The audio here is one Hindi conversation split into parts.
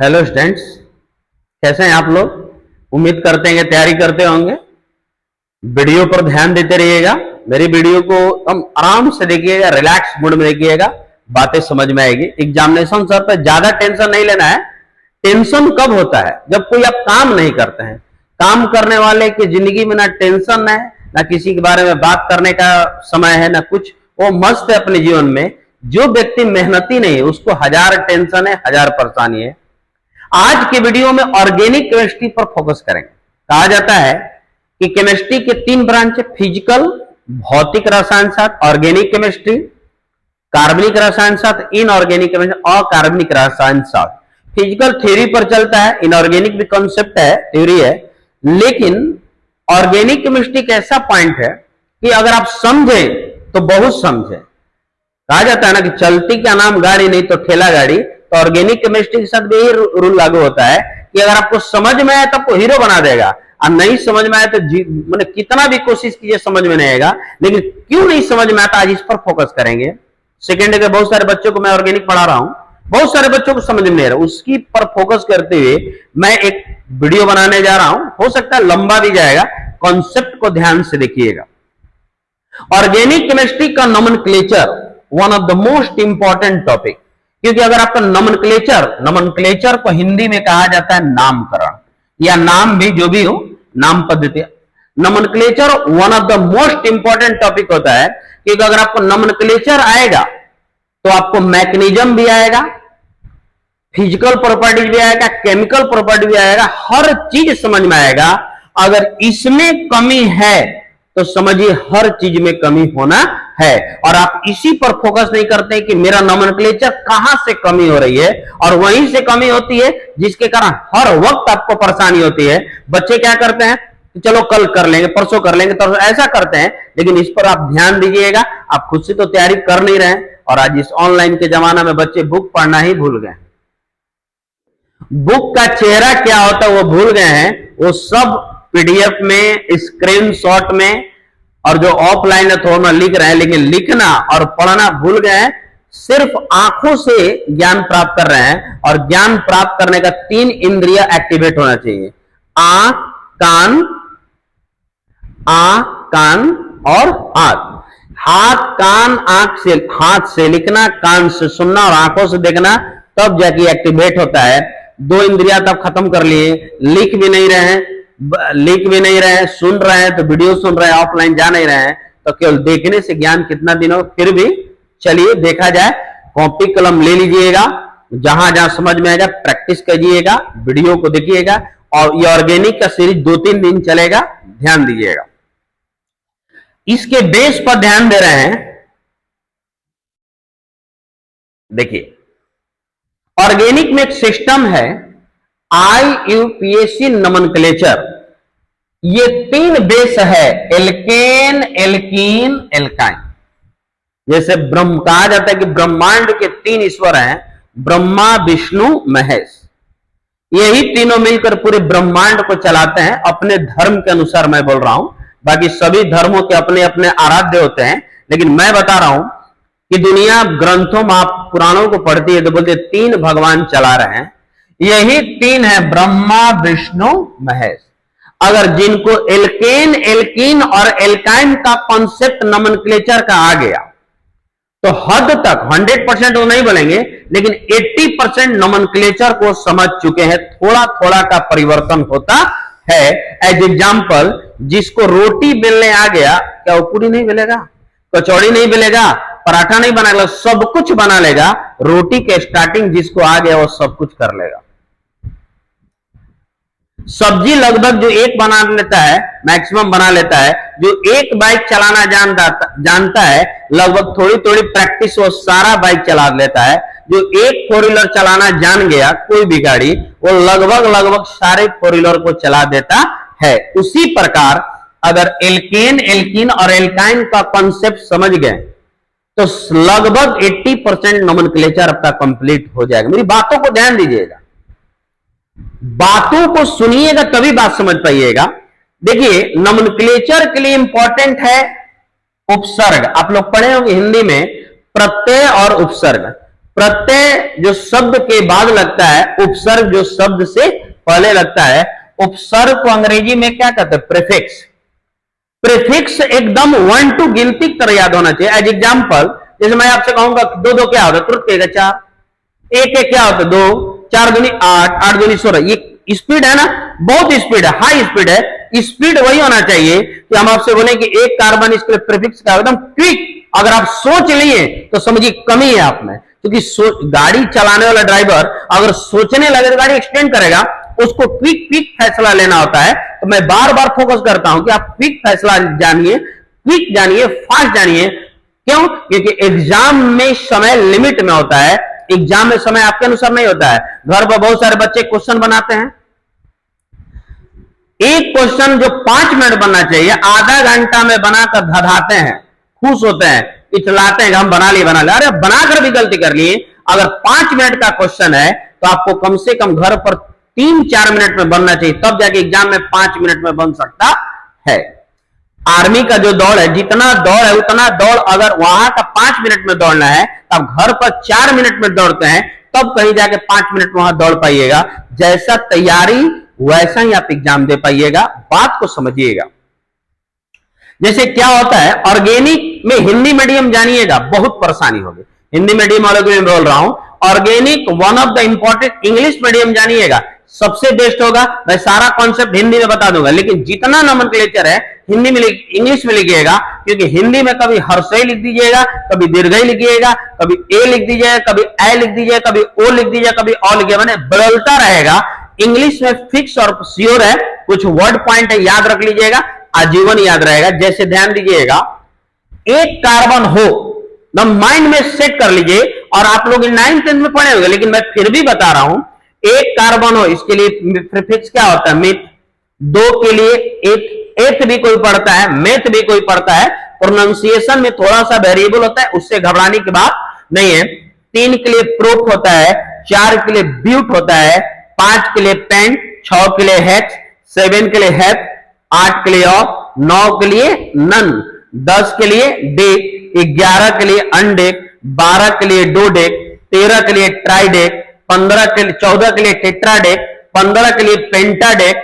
हेलो स्टूडेंट्स, कैसे हैं आप लोग। उम्मीद करते हैं कि तैयारी करते होंगे। वीडियो पर ध्यान देते रहिएगा। मेरी वीडियो को हम आराम से देखिएगा, रिलैक्स मूड में देखिएगा, बातें समझ में आएगी। एग्जामिनेशन सर पे ज्यादा टेंशन नहीं लेना है। टेंशन कब होता है? जब कोई आप काम नहीं करते हैं। काम करने वाले की जिंदगी में ना टेंशन है, ना किसी के बारे में बात करने का समय है, ना कुछ। वो मस्त है अपने जीवन में। जो व्यक्ति मेहनती नहीं है उसको हजार टेंशन है, हजार परेशानी है। आज के वीडियो में ऑर्गेनिक केमिस्ट्री पर फोकस करेंगे। कहा जाता है कि केमिस्ट्री के 3 ब्रांच है, फिजिकल भौतिक रसायन शास्त्र, ऑर्गेनिक केमिस्ट्री, कार्बनिक रसायन शास्त्र, इनऑर्गेनिक केमिस्ट्री, अकार्बनिक रसायन शास्त्र। फिजिकल थ्योरी पर चलता है, इनऑर्गेनिक भी कॉन्सेप्ट है, थ्योरी है। लेकिन ऑर्गेनिक केमिस्ट्री एक ऐसा पॉइंट है कि अगर आप समझे तो बहुत समझे। कहा जाता है ना कि चलती का नाम गाड़ी नहीं तो ठेला गाड़ी। तो ऑर्गेनिक केमिस्ट्री के साथ भी यही रूल लागू होता है कि अगर आपको समझ में आए तो आपको हीरो बना देगा, और नहीं समझ में आए तो मैंने कितना भी कोशिश कीजिए समझ में नहीं आएगा। लेकिन क्यों नहीं समझ में आता, आज इस पर फोकस करेंगे। सेकेंड के बहुत सारे बच्चों को मैं ऑर्गेनिक पढ़ा रहा हूं, बहुत सारे बच्चों को समझ में नहीं आ रहा, उसकी पर फोकस करते हुए मैं एक वीडियो बनाने जा रहा हूं। हो सकता है लंबा भी जाएगा, कॉन्सेप्ट को ध्यान से देखिएगा। ऑर्गेनिक केमिस्ट्री का nomenclature one of the most important topic, क्योंकि अगर आपका नोमेनक्लेचर को हिंदी में कहा जाता है नामकरण, या नाम भी जो भी हो, नाम पद्धति। Nomenclature one of the most important topic होता है, क्योंकि अगर आपको नोमेनक्लेचर आएगा तो आपको मैकेनिज्म भी आएगा, फिजिकल प्रॉपर्टीज भी आएगा, केमिकल प्रॉपर्टी भी आएगा, हर चीज समझ में आएगा। अगर इसमें कमी है तो समझिए हर चीज में कमी होना है। और आप इसी पर फोकस नहीं करते कि मेरा नोमेनक्लेचर कहां से कमी हो रही है, और वहीं से कमी होती है जिसके कारण हर वक्त आपको परेशानी होती है। बच्चे क्या करते हैं कि चलो कल कर लेंगे, परसों कर लेंगे, तो ऐसा करते हैं। लेकिन इस पर आप ध्यान दीजिएगा। आप खुद से तो तैयारी कर नहीं रहे, और आज इस ऑनलाइन के जमाना में बच्चे बुक पढ़ना ही भूल गए। बुक का चेहरा क्या होता है वो भूल गए हैं। वो सब पीडीएफ में, स्क्रीनशॉट में, और जो ऑफलाइन है थोड़ा लिख रहे हैं, लेकिन लिखना और पढ़ना भूल गए हैं। सिर्फ आंखों से ज्ञान प्राप्त कर रहे हैं, और ज्ञान प्राप्त करने का 3 इंद्रिय एक्टिवेट होना चाहिए। आंख, कान और हाथ। हाथ, कान, हाथ से लिखना, कान से सुनना और आंखों से देखना, तब जाके एक्टिवेट होता है। 2 इंद्रिया तब खत्म कर लिए। लिख भी नहीं रहे हैं, सुन रहे हैं तो वीडियो सुन रहे हैं, ऑफलाइन जा नहीं रहे हैं, तो केवल देखने से ज्ञान कितना दिन हो। फिर भी चलिए देखा जाए। कॉपी कलम ले लीजिएगा, जहां जहां समझ में आएगा प्रैक्टिस कीजिएगा, वीडियो को देखिएगा। और ये ऑर्गेनिक का सीरीज 2-3 दिन चलेगा, ध्यान दीजिएगा। इसके बेस पर ध्यान दे रहे हैं। देखिए, ऑर्गेनिक में एक सिस्टम है IUPAC नोमेनक्लेचर। ये 3 बेस है, एल्केन, एल्कीन, एल्काइन। जैसे ब्रह्म कहा जाता है कि ब्रह्मांड के 3 ईश्वर हैं, ब्रह्मा, विष्णु, महेश। यही तीनों मिलकर पूरे ब्रह्मांड को चलाते हैं। अपने धर्म के अनुसार मैं बोल रहा हूं, बाकी सभी धर्मों के अपने अपने आराध्य होते हैं। लेकिन मैं बता रहा हूं कि दुनिया ग्रंथों में पुराणों को पढ़ती है तो बोलते 3 भगवान चला रहे हैं। यही 3 है, ब्रह्मा, विष्णु, महेश। अगर जिनको एल्केन, एल्कीन और एल्काइन का कॉन्सेप्ट नोमेनक्लेचर का आ गया तो हद तक 100% वो नहीं बोलेंगे, लेकिन 80% नोमेनक्लेचर को समझ चुके हैं। थोड़ा थोड़ा का परिवर्तन होता है। एज एग्जाम्पल, जिसको रोटी बेलने आ गया, क्या वो पूरी नहीं बेलेगा, कचौड़ी नहीं बेलेगा, पराठा नहीं बनाएगा, सब कुछ बना लेगा। रोटी के स्टार्टिंग जिसको आ गया वो सब कुछ कर लेगा। सब्जी लगभग जो एक बना लेता है, मैक्सिमम बना लेता है। जो एक बाइक चलाना जानता है, लगभग थोड़ी थोड़ी प्रैक्टिस वो सारा बाइक चला लेता है। जो एक 4 व्हीलर चलाना जान गया, कोई भी गाड़ी, वो लगभग सारे 4 व्हीलर को चला देता है। उसी प्रकार अगर एल्केन, एल्कीन और एल्काइन का कॉन्सेप्ट समझ गए तो लगभग 80% नोमेनक्लेचर आपका कंप्लीट हो जाएगा। मेरी बातों को ध्यान दीजिएगा, बातों को सुनिएगा तभी बात समझ पाइएगा। देखिए, नोमेनक्लेचर के लिए इंपॉर्टेंट है उपसर्ग। आप लोग पढ़े होंगे हिंदी में प्रत्यय और उपसर्ग। प्रत्यय जो शब्द के बाद लगता है, उपसर्ग जो शब्द से पहले लगता है, उपसर्ग को अंग्रेजी में क्या कहते हैं? प्रीफिक्स। प्रीफिक्स एकदम 1 to गिनती की तरह याद होना चाहिए। एज एग्जाम्पल, जैसे मैं आपसे कहूंगा 2 2 क्या होता है, तुरंत कहेगा 4, 1 1 क्या होता है 2, 4 दूनी 8, 8 दूनी 16। ये स्पीड है ना, बहुत स्पीड है, हाई स्पीड है। स्पीड वही होना चाहिए कि हम आपसे बोले कि एक कार्बन, इसके प्रीफिक्स का एकदम क्विक। अगर आप सोच लिए तो समझिए कमी है आप में, क्योंकि गाड़ी चलाने वाला ड्राइवर अगर सोचने लगे तो गाड़ी एक्सटेंड करेगा, उसको क्विक क्विक फैसला लेना होता है। तो मैं बार बार फोकस करता हूं कि आप क्विक फैसला जानिए, क्विक जानिए, फास्ट जानिए। क्यों? क्योंकि एग्जाम में समय लिमिट में होता है, एग्जाम में समय आपके अनुसार नहीं होता है। घर पर बहुत सारे बच्चे क्वेश्चन बनाते हैं, एक क्वेश्चन जो 5 मिनट बनना चाहिए आधा घंटा में बनाकर धधाते हैं, खुश होते हैं, इतलाते हैं कि हम बना लिए। अरे बनाकर भी गलती कर लिए। अगर 5 मिनट का क्वेश्चन है तो आपको कम से कम घर पर 3-4 मिनट में बनना चाहिए, तब जाके एग्जाम में 5 मिनट में बन सकता है। आर्मी का जो दौड़ है, जितना दौड़ है उतना दौड़ अगर वहां का 5 मिनट में दौड़ना है, तब घर पर 4 मिनट में दौड़ते हैं, तब कहीं जाके 5 मिनट वहां दौड़ पाइएगा। जैसा तैयारी वैसा ही आप एग्जाम दे पाइएगा। बात को समझिएगा। जैसे क्या होता है, ऑर्गेनिक में हिंदी मीडियम जानिएगा, बहुत परेशानी होगी। हिंदी मीडियम वालों के लिए बोल रहा हूं, organic one of the important. English medium जानिएगा, सबसे बेस्ट होगा। मैं सारा कॉन्सेप्ट हिंदी में बता दूंगा, लेकिन जितना नोमेनक्लेचर है हिंदी में इंग्लिश में लिखिएगा, क्योंकि हिंदी में कभी हर्षई लिख दीजिएगा, कभी दीर्घई लिखिएगा, कभी ए लिख दीजिएगा, कभी ए लिख दीजिएगा, कभी ओ लिख दीजिएगा, कभी ओ लिखिएगा, मैंने बदलता रहेगा। इंग्लिश में फिक्स और श्योर है, कुछ वर्ड पॉइंट है, याद रख लीजिएगा, आजीवन याद रहेगा। जैसे ध्यान दीजिएगा, एक कार्बन हो, न माइंड में सेट कर लीजिए। और आप लोग 9th 10th में पढ़े होंगे, लेकिन मैं फिर भी बता रहा हूं, एक कार्बन हो, इसके लिए प्रीफिक्स क्या होता है? मिथ। 2 के लिए एथ भी कोई पढ़ता है, मेथ भी कोई पढ़ता है। प्रोनाउंसिएशन में थोड़ा सा वेरिएबल होता है, उससे घबराने की बात नहीं है। 3 के लिए प्रोप होता है, 4 के लिए ब्यूट होता है, 5 के लिए पेंट, 6 के लिए हेक्स, 7 के लिए हेप, 8 के लिए ऑफ, 9 के लिए नन, 10 के लिए डेक, 11 के लिए अनडेक, 12 के लिए डोडेक, 13 के लिए ट्राइडेक, 14 के लिए टेट्राडेक, 15 के लिए पेंटाडेक,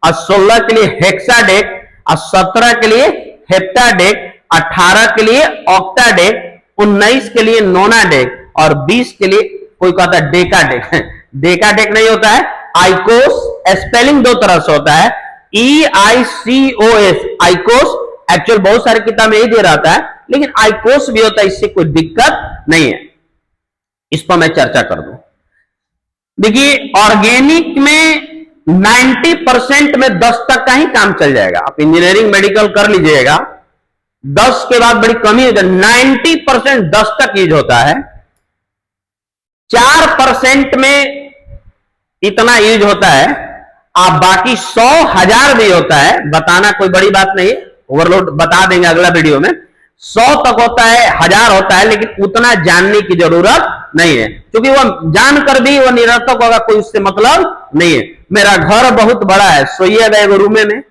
और 16 के लिए हेक्साडेक, और 17 के लिए हेप्टाडेक, 18 के लिए ऑक्टाडेक, 19 के लिए नोनाडेक, और 20 के लिए कोई कहता है डेकाडेक। डेकाडेक नहीं होता है, आइकोस। स्पेलिंग 2 तरह से होता है, EICOS, आइकोस। एक्चुअल बहुत सारे किताब में यही दे रहा था, लेकिन आइकोस भी होता है, इससे कोई दिक्कत नहीं है। इस पर मैं चर्चा कर दूं। देखिए, ऑर्गेनिक में 90% में 10 तक का ही काम चल जाएगा। आप इंजीनियरिंग मेडिकल कर लीजिएगा, 10 के बाद बड़ी कमी होती है। 90% 10 तक यूज होता है। 4% में इतना यूज होता है, आप बाकी 100,000 भी होता है। बताना कोई बड़ी बात नहीं, ओवरलोड बता देंगे अगला वीडियो में। 100 तक होता है, 1000 होता है, लेकिन उतना जानने की जरूरत नहीं है, क्योंकि वह जानकर भी वह निरर्थक होगा, कोई उससे मतलब नहीं है। मेरा घर बहुत बड़ा है, सोइएगा एक रूम में।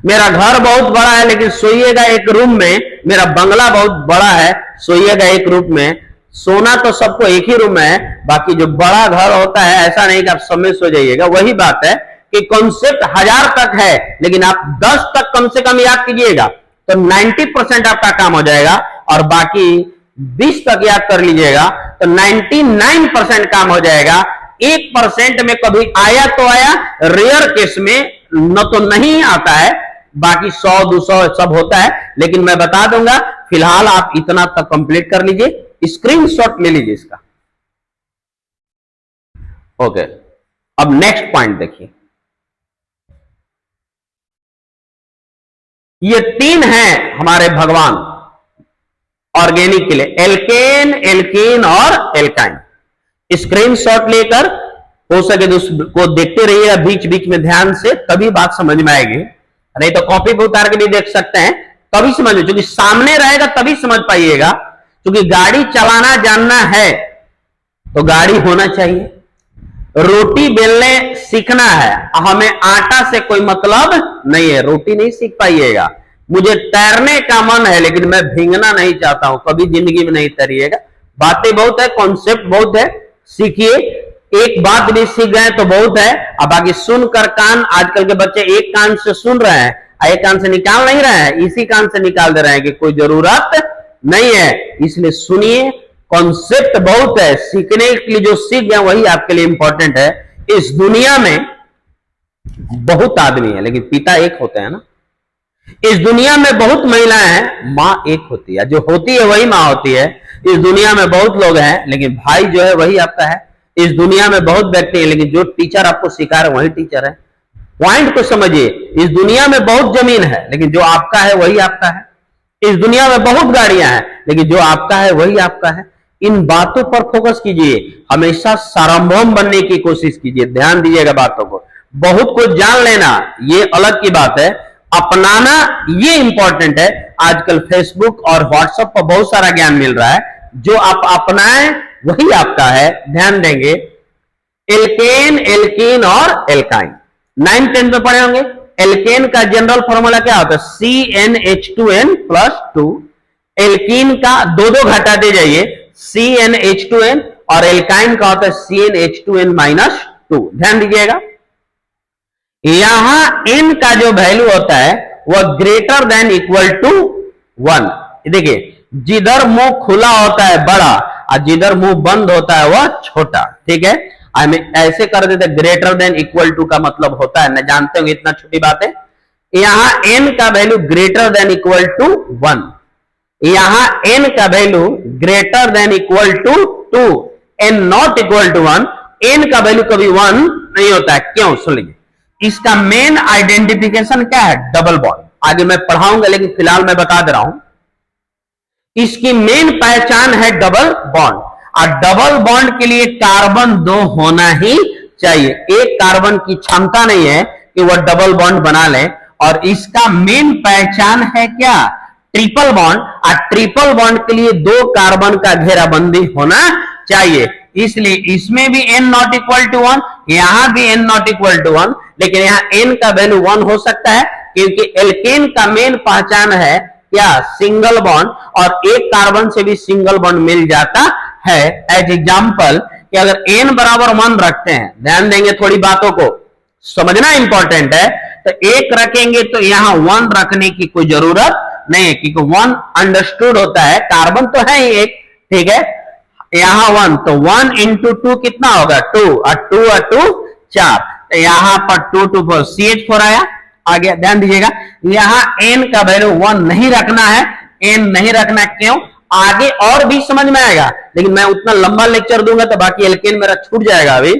मेरा घर बहुत बड़ा है, लेकिन सोइएगा एक रूम में। मेरा बंगला बहुत बड़ा है, सोइएगा एक रूम में। सोना तो सबको एक ही रूम में है, बाकी जो बड़ा घर होता है, ऐसा नहीं कि आप सब में सो जाइएगा। वही बात है कि कॉन्सेप्ट 1000 तक है, लेकिन आप 10 तक कम से कम याद कीजिएगा, तो 90% आपका काम हो जाएगा। और बाकी 20 तक याद कर लीजिएगा, तो 99% काम हो जाएगा। 1% में कभी आया तो आया, रेयर केस में न तो नहीं आता है। बाकी 100 200 सब होता है, लेकिन मैं बता दूंगा। फिलहाल आप इतना तक कंप्लीट कर लीजिए, स्क्रीनशॉट ले लीजिए इसका। ओके, अब नेक्स्ट पॉइंट देखिए। ये 3 हैं हमारे भगवान ऑर्गेनिक के लिए, एल्केन, एल्कीन और एल्काइन। स्क्रीनशॉट लेकर हो सके तो उसको देखते रहिएगा बीच बीच में ध्यान से, तभी बात समझ में आएगी। नहीं तो कॉपी पे उतार के भी देख सकते हैं, तभी समझ में, क्योंकि सामने रहेगा तभी समझ पाइएगा। क्योंकि गाड़ी चलाना जानना है तो गाड़ी होना चाहिए, रोटी बेलने सीखना है, हमें आटा से कोई मतलब नहीं है, रोटी नहीं सीख पाइएगा। मुझे तैरने का मन है लेकिन मैं भीगना नहीं चाहता हूं, कभी जिंदगी में नहीं तैरिएगा। बातें बहुत है, कॉन्सेप्ट बहुत है, सीखिए। एक बात भी सीख गए तो बहुत है। अब बाकी सुनकर कान, आजकल के बच्चे एक कान से सुन रहे हैं, एक कान से निकाल नहीं रहे हैं, इसी कान से निकाल दे रहे हैं कि कोई जरूरत नहीं है। इसलिए सुनिए, कॉन्सेप्ट बहुत है, सीखने के लिए जो सीख गए वही आपके लिए इंपॉर्टेंट है। इस दुनिया में बहुत आदमी है लेकिन पिता एक होते हैं ना। इस दुनिया में बहुत महिलाएं हैं, मां एक होती है, जो होती है वही मां होती है। इस दुनिया में बहुत लोग हैं लेकिन भाई जो है वही आपका है। इस दुनिया में बहुत व्यक्ति हैं लेकिन जो टीचर आपको सिखा रहे वही टीचर है। पॉइंट को समझिए। इस दुनिया में बहुत जमीन है लेकिन जो आपका है वही आपका है। इस दुनिया में बहुत गाड़ियां हैं लेकिन जो आपका है वही आपका है। इन बातों पर फोकस कीजिए, हमेशा सार्वभौम बनने की कोशिश कीजिए, ध्यान दीजिएगा बातों को। बहुत कुछ जान लेना ये अलग की बात है, अपनाना ये इंपॉर्टेंट है। आजकल फेसबुक और व्हाट्सएप पर बहुत सारा ज्ञान मिल रहा है, जो आप अपनाएं वही आपका है। ध्यान देंगे, एल्केन, एल्कीन और एल्काइन 9th 10th में पढ़े होंगे। एल्केन का जनरल फॉर्मूला क्या होता है? CnH2n+2। एल्कीन का दो दो घटाते जाइए, CnH2n, और एल्काइन का होता है CnH2n-2। ध्यान दीजिएगा, यहां n का जो वैल्यू होता है वह ग्रेटर देन इक्वल टू 1। देखिए, जिधर मुंह खुला होता है बड़ा और जिधर मुंह बंद होता है वह छोटा। ठीक है, हमें ऐसे कर देते, ग्रेटर देन इक्वल टू का मतलब होता है, न जानते होंगे, इतना छोटी बात है। यहां n का value greater than equal to 1, यहां n का value greater than equal to 2, n not equal to 1। n का वैल्यू कभी 1 नहीं होता है। क्यों? सुन लीजिए, इसका मेन आइडेंटिफिकेशन क्या है? Double bond. आगे मैं पढ़ाऊंगा लेकिन फिलहाल मैं बता दे रहा हूं, इसकी मेन पहचान है डबल बॉन्ड। और डबल बॉन्ड के लिए कार्बन 2 होना ही चाहिए। एक कार्बन की क्षमता नहीं है कि वह डबल बॉन्ड बना ले। और इसका मेन पहचान है क्या? Triple bond. और ट्रिपल बॉन्ड के लिए 2 कार्बन का घेराबंदी होना चाहिए। इसलिए इसमें भी n नॉट इक्वल टू 1, यहां भी n नॉट इक्वल टू 1, लेकिन यहां n का वैल्यू 1 हो सकता है क्योंकि एल्केन का मेन पहचान है क्या? Single bond. और एक कार्बन से भी सिंगल बॉन्ड मिल जाता है। एज एग्जांपल कि अगर n बराबर 1 रखते हैं, ध्यान देंगे, थोड़ी बातों को समझना इंपॉर्टेंट है, तो 1 रखेंगे तो यहां 1 रखने की कोई जरूरत नहीं है क्योंकि 1 अंडरस्टूड होता है, कार्बन तो है ही एक। ठीक है, यहां 1 तो 1 इंटू 2 कितना होगा? 2, और 2 और 2 4, तो यहां पर 2 2 4 CH4 आया। आगे ध्यान दीजिएगा, यहां n का वैल्यू 1 नहीं रखना है। n नहीं रखना, क्यों? आगे और भी समझ में आएगा, लेकिन मैं उतना लंबा लेक्चर दूंगा तो बाकी एल्केन मेरा छूट जाएगा। अभी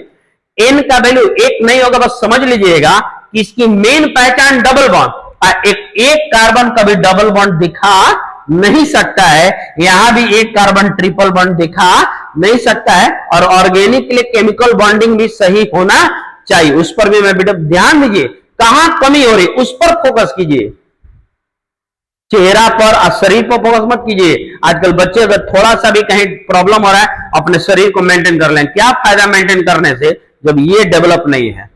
n का वैल्यू 1 नहीं होगा, बस समझ लीजिएगा कि इसकी मेन पहचान डबल बॉन्ड। एक कार्बन कभी डबल बॉन्ड दिखा नहीं सकता है, यहां भी एक कार्बन ट्रिपल बॉन्ड दिखा नहीं सकता है। और ऑर्गेनिक के लिए केमिकल बॉन्डिंग भी सही होना चाहिए, उस पर भी मैं बेटा ध्यान दीजिए, कहां कमी हो रही उस पर फोकस कीजिए। चेहरा पर और शरीर पर फोकस मत कीजिए। आजकल बच्चे अगर थोड़ा सा भी कहीं प्रॉब्लम हो रहा है, अपने शरीर को मेंटेन कर लें। क्या फायदा मेंटेन करने से जब ये डेवलप नहीं है?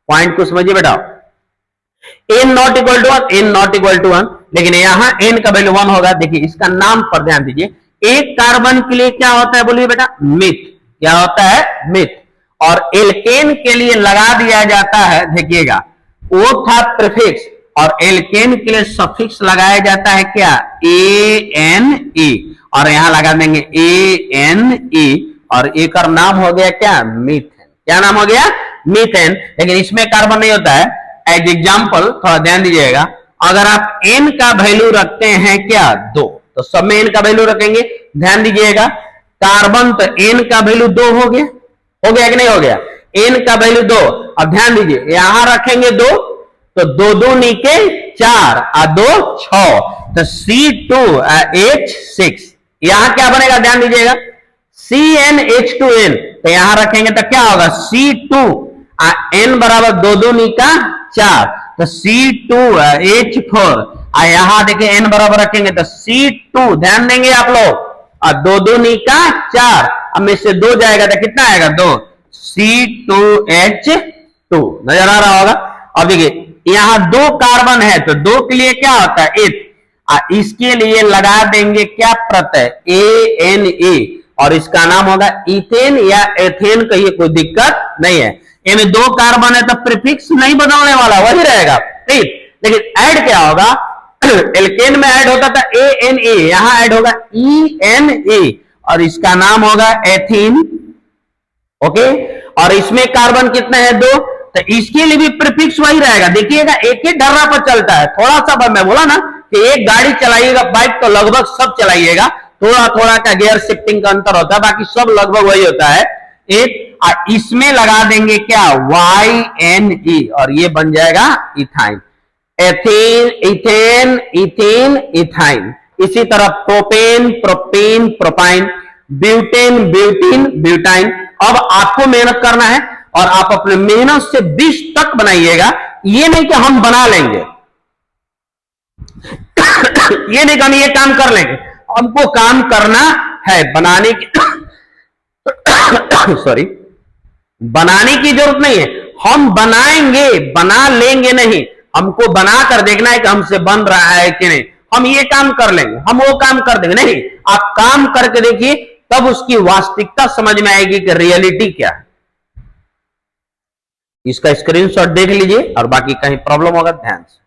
पॉइंट को समझिए बेटा। n not equal to 1, n not equal to 1, लेकिन यहां n का वैल्यू 1 होगा। देखिए, इसका नाम पर ध्यान दीजिए। एक कार्बन के लिए क्या होता है बोलिए बेटा? मिथ। क्या होता है? मिथ। और एल्केन के लिए लगा दिया जाता है, देखिएगा, O था प्रीफिक्स, और एल्केन के लिए सफिक्स लगाया जाता है क्या? ANE, और यहां लगा देंगे ANE, और एक और नाम हो गया क्या? मीथेन। क्या नाम हो गया? मीथेन। लेकिन इसमें कार्बन नहीं होता है। एज एग्जाम्पल थोड़ा ध्यान दीजिएगा, अगर आप n का वैल्यू रखते हैं क्या? 2, तो सब में n का वैल्यू रखेंगे। ध्यान दीजिएगा, कार्बन तो n का वैल्यू 2 हो गया कि नहीं हो गया? n का वैल्यू 2। अब ध्यान दीजिए, यहां रखेंगे 2 तो 2 2 नीचे 4 और 2 6, तो C2H6। यहां क्या बनेगा? ध्यान दीजिएगा, CnH2n, तो यहां रखेंगे तो क्या होगा? C2, n बराबर 2 2 नीका 4, तो C2H4। यहां देखिए n बराबर रखेंगे तो C2, ध्यान देंगे आप लोग, और 2 2 नीका 4, अब में से 2 जाएगा तो कितना आएगा? 2, C2H2। नजर आ रहा होगा। अब देखिए, यहां 2 कार्बन है तो 2 के लिए क्या होता है एथ, इसके लिए लगा देंगे क्या प्रत्यय ANA और इसका नाम होगा इथेन या एथेन, कहिए कोई दिक्कत नहीं है। इनमें 2 कार्बन है तो प्रीफिक्स नहीं बदलने वाला, वही रहेगा, ठीक। लेकिन ऐड क्या होगा, एल्केन में ऐड होता था ANA, यहां ऐड होगा ENA और इसका नाम होगा एथीन, ओके। और इसमें कार्बन कितने हैं 2, तो इसके लिए भी प्रीफिक्स वही रहेगा। देखिएगा एक ही ढर्रा पर चलता है, थोड़ा सा मैं बोला ना कि एक गाड़ी चलाइएगा बाइक तो लगभग सब चलाइएगा, थोड़ा थोड़ा का गियर शिफ्टिंग का अंतर होता है, बाकी सब लगभग वही होता है। एक इसमें लगा देंगे क्या YNE और ये बन जाएगा ethyne, ethane ethane ethane ethyne. इसी तरह propane propane propyne, butane butene butyne. अब आपको मेहनत करना है और आप अपने मेहनत से 20 तक बनाइएगा, ये नहीं कि हम बना लेंगे ये नहीं कि हम ये काम कर लेंगे, हमको काम करना है, बनाने की सॉरी बनाने की जरूरत नहीं है, हम बनाएंगे, बना लेंगे नहीं, हमको बना कर देखना है कि हमसे बन रहा है कि नहीं। हम ये काम कर लेंगे, हम वो काम कर देंगे नहीं, आप काम करके देखिए तब उसकी वास्तविकता समझ में आएगी कि रियलिटी क्या है। इसका स्क्रीनशॉट देख लीजिए और बाकी कहीं प्रॉब्लम होगा ध्यान से,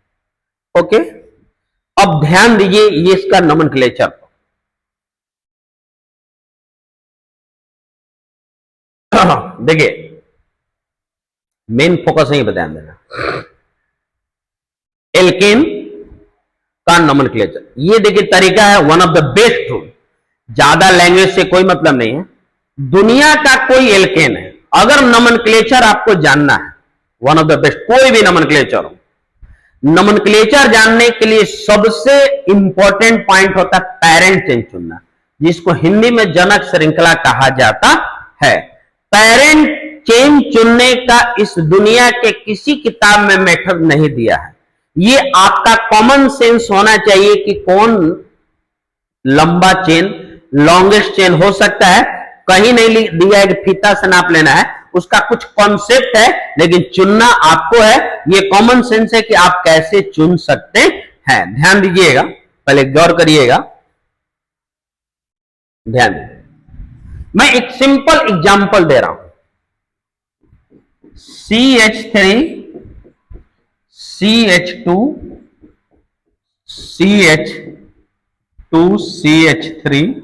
ओके। अब ध्यान दीजिए ये इसका नोमेनक्लेचर, देखिए मेन फोकस यहीं पर ध्यान देना, एल्केन का नोमेनक्लेचर। ये देखिए तरीका है one of the best tool, ज्यादा लैंग्वेज से कोई मतलब नहीं है, दुनिया का कोई एल्केन है, अगर नोमेनक्लेचर आपको जानना है, वन ऑफ द बेस्ट, कोई भी नोमेनक्लेचर हो, नोमेनक्लेचर जानने के लिए सबसे इंपॉर्टेंट पॉइंट होता है पेरेंट चेन चुनना, जिसको हिंदी में जनक श्रृंखला कहा जाता है। पेरेंट चेन चुनने का इस दुनिया के किसी किताब में मेथड नहीं दिया है, ये आपका कॉमन सेंस होना चाहिए कि कौन लंबा चेन, लॉन्गेस्ट चेन हो सकता है। कहीं नहीं दिया है कि फीता से नाप लेना है, उसका कुछ कॉन्सेप्ट है, लेकिन चुनना आपको है। ये कॉमन सेंस है कि आप कैसे चुन सकते हैं। ध्यान दीजिएगा, पहले गौर करिएगा, ध्यान दीजिए। मैं एक सिंपल एग्जांपल दे रहा हूं, CH3 CH2 CH2 CH3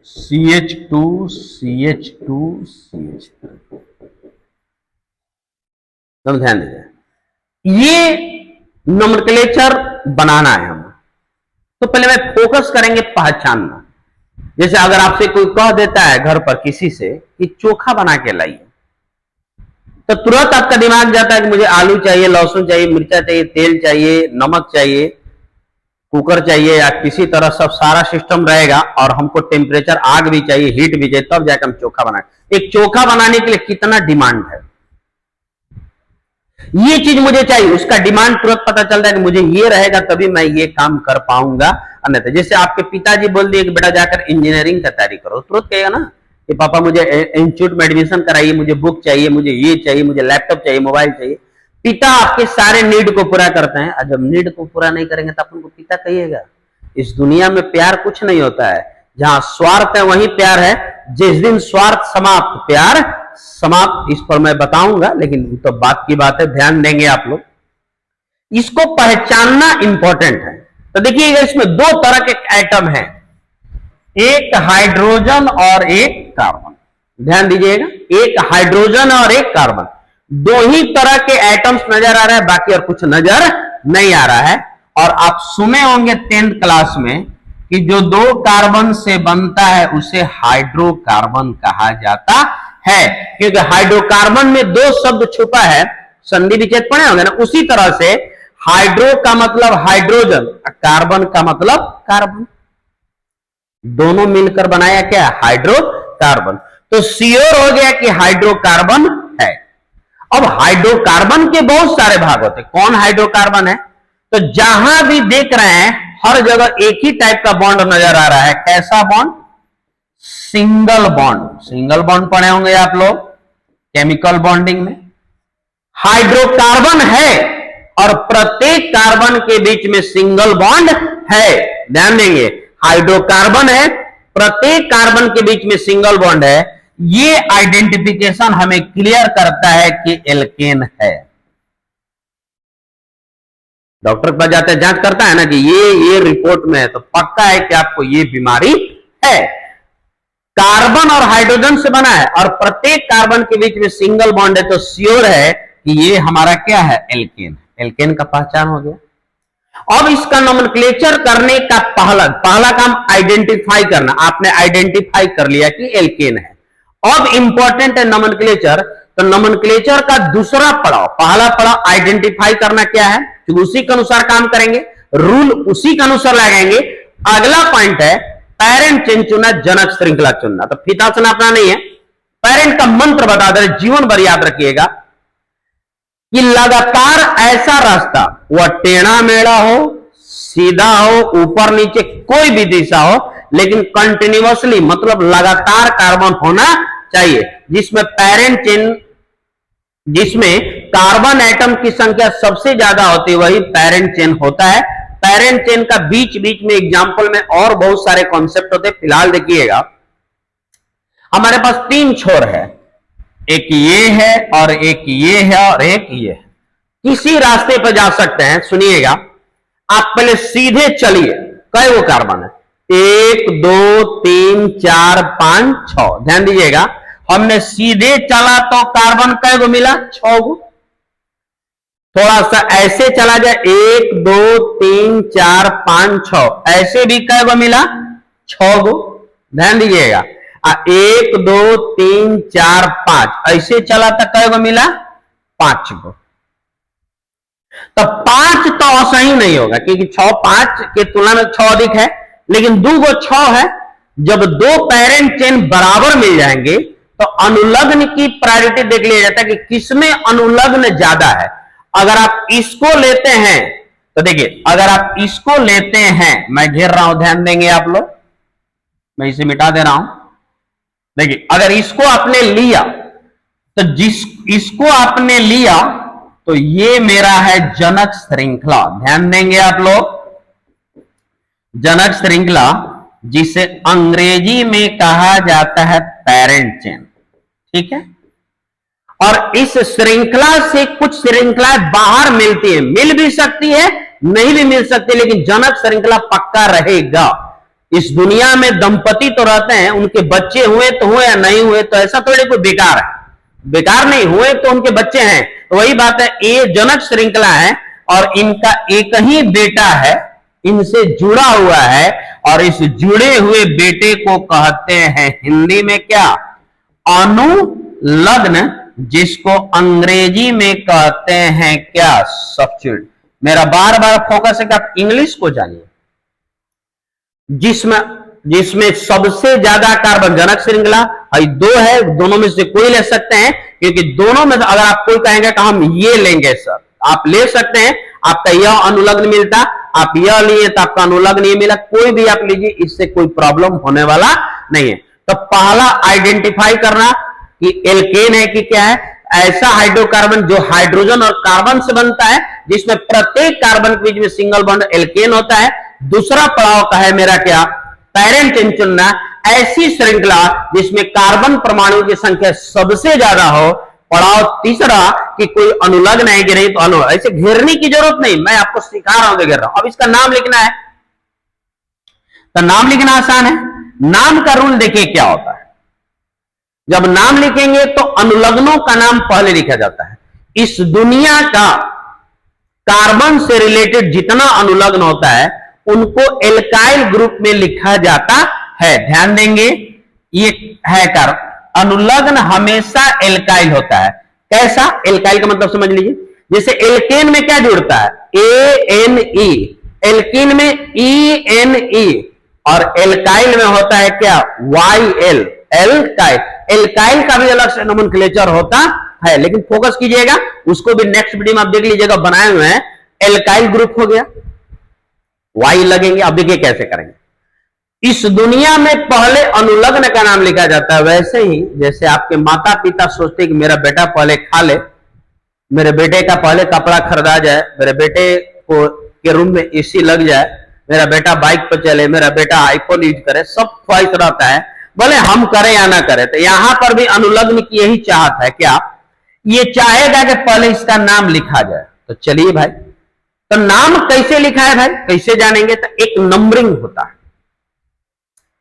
CH2 CH2 CH3, तुम ध्यान दीजिए, ये नोमेनक्लेचर बनाना है हम। तो पहले मैं फोकस करेंगे पहचानना। जैसे अगर आपसे कोई कह देता है घर पर किसी से कि चोखा बना के लाइए, तो तुरंत आपका दिमाग जाता है कि मुझे आलू चाहिए, लहसुन चाहिए, मिर्चा चाहिए, तेल चाहिए, नमक चाहिए, कुकर चाहिए, या किसी तरह सब सारा सिस्टम रहेगा, और हमको टेम्परेचर आग भी चाहिए, हीट भी चाहिए, तब जाकर हम चोखा बनाए। एक चोखा बनाने के लिए कितना डिमांड है, ये चीज मुझे चाहिए, उसका डिमांड तुरंत पता चलता है कि मुझे ये रहेगा तभी मैं ये काम कर पाऊंगा, अन्यथा जैसे आपके पिताजी बोल दिए कि बेटा जाकर इंजीनियरिंग का तैयारी करो, तुरंत कहेगा ना कि पापा मुझे इंस्टीट्यूट में एडमिशन कराइए, मुझे बुक चाहिए, मुझे ये चाहिए, मुझे लैपटॉप चाहिए, मोबाइल चाहिए। पिता आपके सारे नीड को पूरा करते हैं, और जब नीड को पूरा नहीं करेंगे तो अपन को पिता कहिएगा। इस दुनिया में प्यार कुछ नहीं होता है, जहां स्वार्थ है वहीं प्यार है, जिस दिन स्वार्थ समाप्त प्यार समाप्त, इस पर मैं बताऊंगा, लेकिन तो बात की बात है, ध्यान देंगे आप लोग। इसको पहचानना इंपॉर्टेंट है। तो देखिएगा इसमें 2 तरह के एटम हैं, एक हाइड्रोजन और एक कार्बन। ध्यान दीजिएगा, एक हाइड्रोजन और एक कार्बन, 2 ही तरह के एटम्स नजर आ रहा है, बाकी और कुछ नजर नहीं आ रहा है। और आप सुने होंगे 10th क्लास में कि जो 2 कार्बन से बनता है उसे हाइड्रोकार्बन कहा जाता है, क्योंकि हाइड्रोकार्बन में 2 शब्द छुपा है, संधि विच्छेद पढ़े होंगे ना, उसी तरह से हाइड्रो का मतलब हाइड्रोजन, कार्बन का मतलब कार्बन, दोनों मिलकर बनाया क्या, हाइड्रोकार्बन। तो श्योर हो गया कि हाइड्रोकार्बन है। अब हाइड्रोकार्बन के बहुत सारे भाग होते हैं, कौन हाइड्रोकार्बन है, तो जहां भी देख रहे हैं हर जगह एक ही टाइप का बॉन्ड नजर आ रहा है, कैसा bond, single bond. Single bond पढ़े होंगे आप लोग केमिकल बॉन्डिंग में। हाइड्रोकार्बन है और प्रत्येक कार्बन के बीच में सिंगल बॉन्ड है। ध्यान देंगे, हाइड्रोकार्बन है, प्रत्येक कार्बन के बीच में सिंगल बॉन्ड है। ये आइडेंटिफिकेशन हमें क्लियर करता है कि एल्केन है। डॉक्टर के पास जाते हैं, जांच करता है ना कि ये रिपोर्ट में है, तो पक्का है कि आपको ये बीमारी है। कार्बन और हाइड्रोजन से बना है और प्रत्येक कार्बन के बीच में सिंगल बॉन्ड है, तो श्योर है कि ये हमारा क्या है, एल्केन। एल्केन का पहचान हो गया। अब इसका नोमेनक्लेचर करने का पहला काम आइडेंटिफाई करना। आपने आइडेंटिफाई कर लिया कि एल्केन है। अब इंपॉर्टेंट है नोमेनक्लेचर। तो नोमेनक्लेचर का दूसरा पड़ाव, पहला पड़ाव आइडेंटिफाई करना क्या है, तो उसी के अनुसार काम करेंगे, रूल उसी के अनुसार लगाएंगे। अगला पॉइंट है पेरेंट चेन चुनना, जनक श्रृंखला चुनना। तो फीता से नापना नहीं है, पेरेंट का मंत्र बता दे, जीवन भर याद रखिएगा कि लगातार ऐसा रास्ता, वह टेढ़ा मेढ़ा हो, सीधा हो, ऊपर नीचे कोई भी दिशा हो, लेकिन कंटिन्यूअसली मतलब लगातार कार्बन होना चाहिए, जिसमें पेरेंट चेन, जिसमें कार्बन एटम की संख्या सबसे ज्यादा होती है, वही पेरेंट चेन होता है। पेरेंट चेन का बीच बीच में एग्जाम्पल में और बहुत सारे कॉन्सेप्ट होते हैं। फिलहाल देखिएगा, हमारे पास 3 छोर है, एक ये है और एक ये है और एक ये है। किसी रास्ते पर जा सकते हैं। सुनिएगा, आप पहले सीधे चलिए, कई वो कार्बन है, 1 2 3 4 5 6। ध्यान दीजिएगा, हमने सीधे चला तो कार्बन कै गो मिला, 6 गो। थोड़ा सा ऐसे चला जाए, 1 2 3 4 5 6, ऐसे भी कै गो मिला, 6 गो। ध्यान दीजिएगा, 1 2 3 4 5 ऐसे चला तो कै गो मिला, 5 गो। तो 5 तो असही नहीं होगा, क्योंकि 6 5 के तुलना में 6 अधिक है, लेकिन 2 गो 6 है। जब 2 पेरेंट चेन बराबर मिल जाएंगे तो अनुलग्न की प्रायोरिटी देख लिया जाता है कि किसमें अनुलग्न ज्यादा है। अगर आप इसको लेते हैं तो देखिए, अगर आप इसको लेते हैं, मैं घेर रहा हूं, ध्यान देंगे आप लोग, मैं इसे मिटा दे रहा हूं। देखिए, अगर इसको आपने लिया तो इसको आपने लिया तो ये मेरा है जनक श्रृंखला। ध्यान देंगे आप लोग, जनक श्रृंखला, जिसे अंग्रेजी में कहा जाता है पेरेंट चेन। ठीक है, और इस श्रृंखला से कुछ श्रृंखलाएं बाहर मिलती है, मिल भी सकती है, नहीं भी मिल सकती, लेकिन जनक श्रृंखला पक्का रहेगा। इस दुनिया में दंपति तो रहते हैं, उनके बच्चे हुए तो हुए या नहीं हुए तो ऐसा थोड़ी कोई बेकार है, बेकार नहीं हुए तो उनके बच्चे हैं। तो वही बात है, ये जनक श्रृंखला है और इनका एक ही बेटा है, इनसे जुड़ा हुआ है, और इस जुड़े हुए बेटे को कहते हैं हिंदी में क्या, अनुलग्न, जिसको अंग्रेजी में कहते हैं क्या, सब्स्टिट्यूट। मेरा बार बार फोकस है कि आप इंग्लिश को जानिए। जिसमें सबसे ज्यादा कार्बन, जनक श्रृंखला 2 है, दोनों में से कोई ले सकते हैं, क्योंकि दोनों में अगर आप कोई कहेंगे कि हम ये लेंगे सर, आप ले सकते हैं। आपका यह अनुलग्न मिलता, आप यह लिए तो आपका अनुलग्न ये मिला, कोई भी आप लीजिए, इससे कोई प्रॉब्लम होने वाला नहीं है। तो पहला आइडेंटिफाई करना कि एल्केन है कि क्या है, ऐसा हाइड्रोकार्बन जो हाइड्रोजन और कार्बन से बनता है, जिसमें प्रत्येक कार्बन के बीच में सिंगल बॉन्ड, एल्केन होता है। दूसरा पड़ाव का है मेरा क्या, पेरेंट चेन चुनना, ऐसी श्रृंखला जिसमें कार्बन परमाणु की संख्या सबसे ज्यादा हो। पड़ाव तीसरा कि कोई अनुलग्न है कि नहीं, तो अनुलग्न, ऐसे घेरने की जरूरत नहीं, मैं आपको सिखा रहा हूं, घेर रहा हूं। अब इसका नाम लिखना है, तो नाम लिखना आसान है। नाम का रूल देखिए क्या होता है, जब नाम लिखेंगे तो अनुलग्नों का नाम पहले लिखा जाता है। इस दुनिया का कार्बन से रिलेटेड जितना अनुलग्न होता है उनको एल्काइल ग्रुप में लिखा जाता है। ध्यान देंगे, ये है कार्बन, अनुलग्न हमेशा एल्काइल होता है। कैसा एल्काइल का मतलब समझ लीजिए, जैसे एल्केन में क्या जुड़ता है, ANE, एल्कीन में ENE, और एल्काइल में होता है क्या, YL, एल्काइल। एल्काइल का भी अलग से नोमेनक्लेचर होता है, लेकिन फोकस कीजिएगा, उसको भी नेक्स्ट वीडियो में आप देख लीजिएगा, बनाए हुए हैं। एल्काइल ग्रुप हो गया, Y लगेंगे। अब देखिए कैसे करेंगे। इस दुनिया में पहले अनुलग्न का नाम लिखा जाता है, वैसे ही जैसे आपके माता पिता सोचते कि मेरा बेटा पहले खा ले, मेरे बेटे का पहले कपड़ा खरीदा जाए, मेरे बेटे को के रूम में एसी लग जाए, मेरा बेटा बाइक पर चले, मेरा बेटा आईफोन यूज करे, सब ख्वाहिश रहता है, भले हम करें या ना करें। तो यहां पर भी अनुलग्न की यही चाहत है, क्या ये चाहेगा कि पहले इसका नाम लिखा जाए। तो चलिए भाई, तो नाम कैसे लिखा है भाई, कैसे जानेंगे? तो एक नंबरिंग होता है,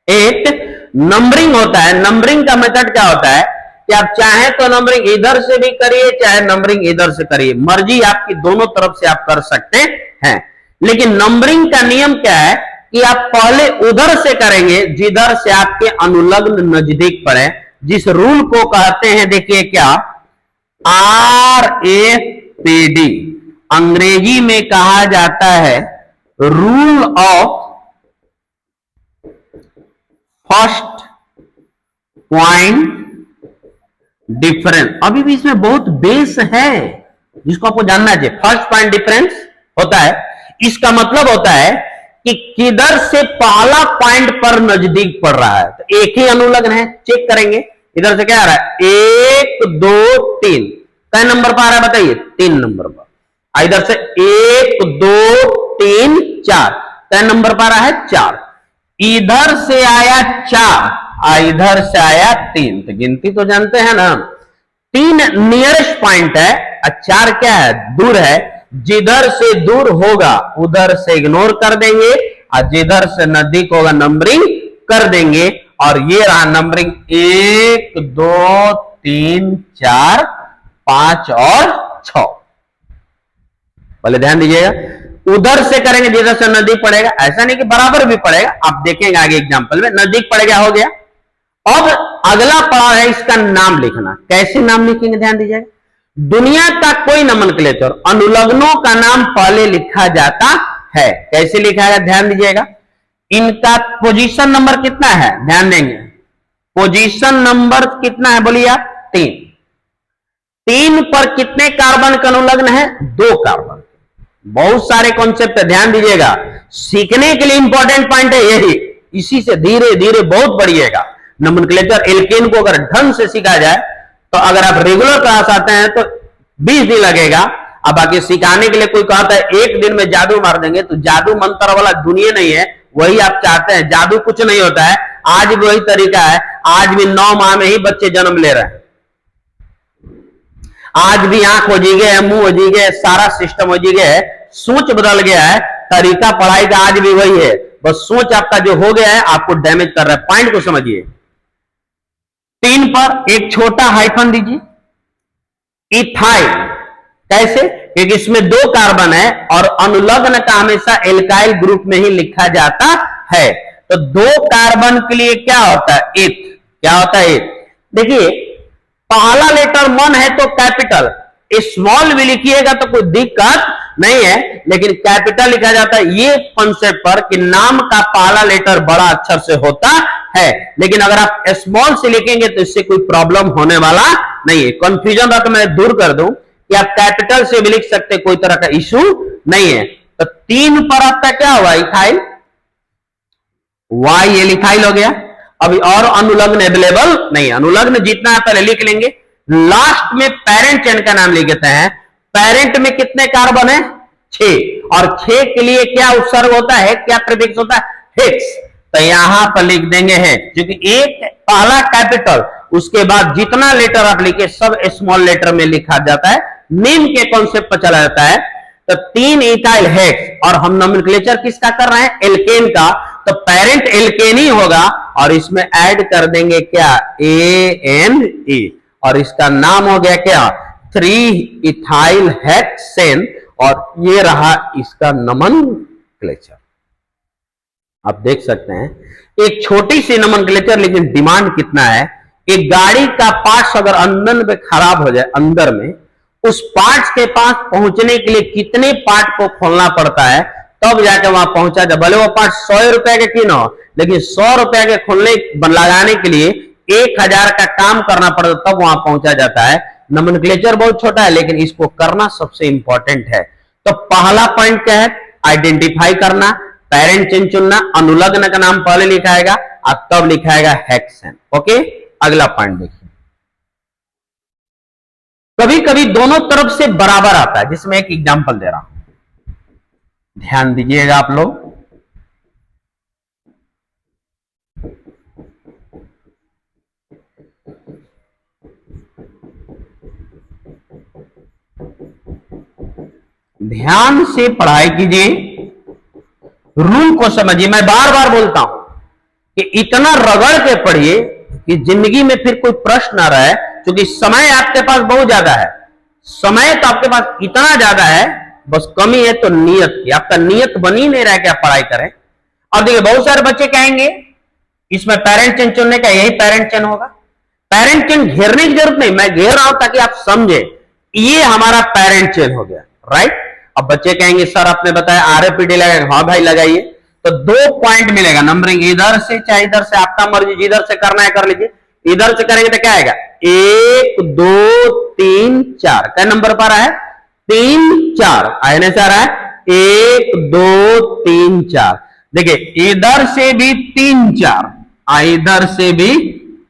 एक नंबरिंग होता है। नंबरिंग का मेथड क्या होता है कि आप चाहे तो नंबरिंग इधर से भी करिए, चाहे नंबरिंग इधर से करिए, मर्जी आपकी, दोनों तरफ से आप कर सकते हैं। लेकिन नंबरिंग का नियम क्या है कि आप पहले उधर से करेंगे जिधर से आपके अनुलग्न नजदीक पड़े, जिस रूल को कहते हैं, देखिए क्या, RFPD अंग्रेजी में कहा जाता है rule of first point difference. अभी भी इसमें बहुत बेस है जिसको आपको जानना चाहिए। फर्स्ट पॉइंट डिफरेंस होता है, इसका मतलब होता है कि किधर से पहला पॉइंट पर नजदीक पड़ रहा है। तो एक ही अनुलग्न है, चेक करेंगे इधर से क्या आ रहा है, 1 2 3, कै नंबर पर आ रहा है बताइए, 3 नंबर पर। इधर से 1 2 3 4, कै नंबर पर आ रहा है, 4। इधर से आया 4, इधर से आया 3, तो गिनती तो जानते हैं ना, 3 नियरेस्ट पॉइंट है और 4 क्या है, दूर है। जिधर से दूर होगा उधर से इग्नोर कर देंगे और जिधर से नजदीक होगा नंबरिंग कर देंगे। और ये रहा नंबरिंग 1 2 3 4 5 और 6। पहले ध्यान दीजिएगा, उधर से करेंगे जिधर से नजदीक पड़ेगा, ऐसा नहीं कि बराबर भी पड़ेगा, आप देखेंगे आगे एग्जांपल में। नजदीक पड़ेगा, हो गया। अब अगला पड़ा है इसका नाम लिखना। कैसे नाम लिखेंगे, ध्यान दीजिएगा। दुनिया का कोई नोमेनक्लेचर अनुलग्नों का नाम पहले लिखा जाता है। कैसे लिखा है, ध्यान दीजिएगा। इनका पोजीशन नंबर कितना है, ध्यान देंगे। पोजीशन नंबर कितना है बोलिए आप, 3। 3 पर कितने कार्बन का अनुलग्न है, 2 कार्बन। बहुत सारे कॉन्सेप्ट है, ध्यान दीजिएगा। सीखने के लिए इंपॉर्टेंट पॉइंट है यही, इसी से धीरे धीरे बहुत बढ़िएगा। नोमेनक्लेचर एल्केन को अगर ढंग से सीखा जाए तो अगर आप रेगुलर क्लास आते हैं तो 20 दिन लगेगा। अब बाकी सिखाने के लिए कोई कहता है 1 दिन में जादू मार देंगे, तो जादू मंत्र वाला दुनिया नहीं है, वही आप चाहते हैं। जादू कुछ नहीं होता है, आज भी वही तरीका है। आज भी 9 माह में ही बच्चे जन्म ले रहे हैं, आज भी आंख हो जी गए, मुंह हो जी गए, सारा सिस्टम हो जी गया है। सोच बदल गया है, तरीका पढ़ाई का आज भी वही है, बस सोच आपका जो हो गया है आपको डैमेज कर रहा है। पॉइंट को समझिए। 3 पर एक छोटा हाइफन दीजिए, इथाइल। कैसे, क्योंकि इसमें 2 कार्बन है और अनुलग्न का हमेशा एल्काइल ग्रुप में ही लिखा जाता है। तो 2 कार्बन के लिए क्या होता है, एथ। क्या होता है, एथ। देखिए, पहला लेटर 1 है तो कैपिटल, स्मॉल भी लिखिएगा तो कोई दिक्कत नहीं है, लेकिन कैपिटल लिखा जाता है। ये कॉन्सेप्ट पर कि नाम का पहला लेटर बड़ा अक्षर से होता है, लेकिन अगर आप स्मॉल से लिखेंगे तो इससे कोई प्रॉब्लम होने वाला नहीं है। कंफ्यूजन रहा तो मैं दूर कर दूं कि आप कैपिटल से भी लिख सकते, कोई तरह का इशू नहीं है। तो 3 पर आपका क्या हुआ, इथाइल, वाई एल इथाइल हो गया। अभी और अनुलग्न अवेलेबल नहीं, अनुलग्न जितना है पहले लिख लेंगे। लास्ट में पेरेंट चेन का नाम लिखते हैं। पेरेंट में कितने कार्बन है, 6, और 6 के लिए क्या उपसर्ग होता है, क्या प्रीफिक्स होता है, हेक्स। तो यहां पर लिख देंगे है, क्योंकि एक पहला कैपिटल, उसके बाद जितना लेटर आप लिखे सब स्मॉल लेटर में लिखा जाता है, नेम के कॉन्सेप्ट पर चला जाता है। तो 3 इथाइल हेक्स, और हम नोमेनक्लेचर किसका कर रहे हैं, एल्केन का, तो पेरेंट एल्केन ही होगा। और इसमें ऐड कर देंगे क्या, ANE, और इसका नाम हो गया क्या, 3 इथाइल हेक्सेन। और ये रहा इसका नोमेनक्लेचर। आप देख सकते हैं, एक छोटी सी नोमेनक्लेचर, लेकिन डिमांड कितना है। एक गाड़ी का पार्ट्स अगर अंदर में खराब हो जाए, अंदर में उस पार्ट्स के पास पहुंचने के लिए कितने पार्ट को खोलना पड़ता है, तब जाके वहां पहुंचा जाए। भले वो पार्ट 100 रुपए के क्यों ना हो, लेकिन 100 रुपए के खोलने लगाने के लिए 1000 का काम करना पड़ता, तब वहां पहुंचा जाता है। नोमेनक्लेचर बहुत छोटा है, लेकिन इसको करना सबसे इंपॉर्टेंट है। तो पहला पॉइंट क्या है, आइडेंटिफाई करना, पेरेंट चेन चुनना, अनुलग्न का नाम पहले लिखाएगा और तब लिखाएगा हेक्सेन। ओके, अगला पॉइंट देखिए। कभी कभी दोनों तरफ से बराबर आता है, जिसमें एक एग्जांपल दे रहा हूं, ध्यान दीजिएगा आप लोग। ध्यान से पढ़ाई कीजिए, रूल को समझिए। मैं बार बार बोलता हूं कि इतना रगड़ के पढ़िए कि जिंदगी में फिर कोई प्रश्न ना रहे, क्योंकि समय आपके पास बहुत ज्यादा है। समय तो आपके पास इतना ज्यादा है, बस कमी है तो नियत की। आपका नियत बनी नहीं रहा कि आप पढ़ाई करें। अब देखिए, बहुत सारे बच्चे कहेंगे इसमें पेरेंट चेंज चुनने का, यही पेरेंट चेंज होगा। पेरेंट चेंज घेरने की जरूरत नहीं, मैं घेर रहा हूं ताकि आप समझे ये हमारा पेरेंट चेंज हो गया, राइट। अब बच्चे कहेंगे सर आपने बताया RAPD लगाएगा, हाँ भाई लगाइए। तो 2 पॉइंट मिलेगा, नंबरिंग इधर से चाहे इधर से, आपका मर्जी, जिधर से करना है कर लीजिए। इधर से करेंगे तो क्या आएगा, 1 2 3 4। क्या नंबर पर है, 3 4 आने से आ रहा है 1 2 3 4। देखिए इधर से भी 3 4, इधर से भी